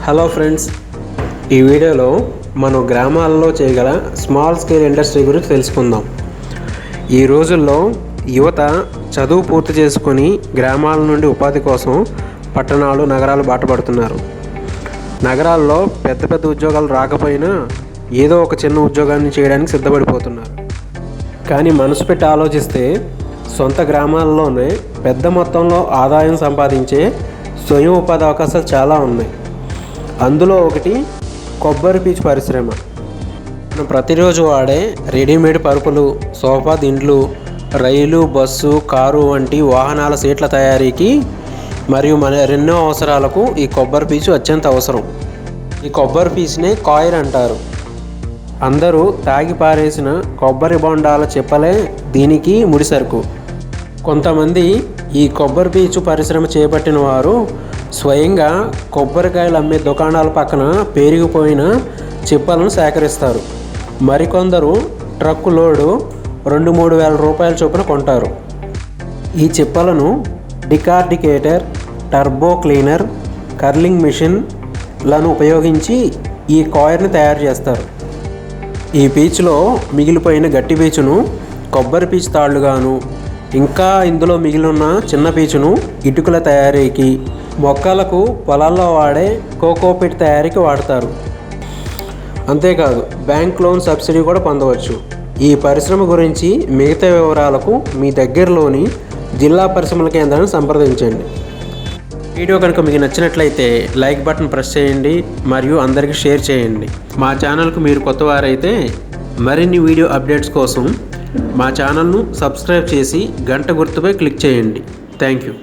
Hello friends, ఈ వీడియోలో మనం గ్రామాలలో చేయగల స్మాల్ స్కేల్ ఇండస్ట్రీ గురించి తెలుసుకుందాం. ఈ రోజుల్లో యువత చదువు పూర్తి చేసుకొని గ్రామాల నుండి ఉపాధి కోసం పట్టణాలు, నగరాలు బాటపడుతున్నారు. నగరాల్లో పెద్ద పెద్ద ఉద్యోగాలు రాకపోయినా ఏదో ఒక చిన్న ఉద్యోగాన్ని చేయడానికి సిద్ధపడిపోతున్నారు. కానీ మనసు పెట్టి ఆలోచిస్తే సొంత గ్రామాల్లోనే పెద్ద మొత్తంలో ఆదాయం సంపాదించే స్వయం ఉపాధి అవకాశాలు చాలా ఉన్నాయి. అందులో ఒకటి కొబ్బరి పీచు పరిశ్రమ. మనం ప్రతిరోజు వాడే రెడీమేడ్ పరుపులు, సోఫా దిండ్లు, రైలు, బస్సు, కారు వంటి వాహనాల సీట్ల తయారీకి మరియు మరెన్నో అవసరాలకు ఈ కొబ్బరి పీచు అత్యంత అవసరం. ఈ కొబ్బరి పీచునే కాయిర్ అంటారు. అందరూ తాగి పారేసిన కొబ్బరి బొండాల చెప్పలే దీనికి ముడిసరుకు. కొంతమంది ఈ కొబ్బరి పీచు పరిశ్రమ చేపట్టిన వారు స్వయంగా కొబ్బరికాయలు అమ్మే దుకాణాల పక్కన పేరుకుపోయిన చిప్పలను సేకరిస్తారు. మరికొందరు ట్రక్కు లోడు 2-3 వేల రూపాయల చొప్పున కొంటారు. ఈ చిప్పలను డికార్డికేటర్, టర్బో క్లీనర్, కర్లింగ్ మిషన్లను ఉపయోగించి ఈ కాయిర్ని తయారు చేస్తారు. ఈ పీచులో మిగిలిపోయిన గట్టి పీచును కొబ్బరి పీచు తాళ్లుగాను, ఇంకా ఇందులో మిగిలిన చిన్న పీచును ఇటుకల తయారీకి, మొక్కలకు పొలాల్లో వాడే కోకోపిట్ తయారీకి వాడతారు. అంతేకాదు బ్యాంక్ లోన్ సబ్సిడీ కూడా పొందవచ్చు. ఈ పరిశ్రమ గురించి మిగతా వివరాలకు మీ దగ్గరలోని జిల్లా పరిశ్రమల కేంద్రాన్ని సంప్రదించండి. వీడియో కనుక మీకు నచ్చినట్లయితే లైక్ బటన్ ప్రెస్ చేయండి మరియు అందరికీ షేర్ చేయండి. మా ఛానల్కు మీరు కొత్తవారైతే మరిన్ని వీడియో అప్డేట్స్ కోసం మా ఛానల్ను సబ్స్క్రైబ్ చేసి గంట గుర్తుపై క్లిక్ చేయండి. Thank you.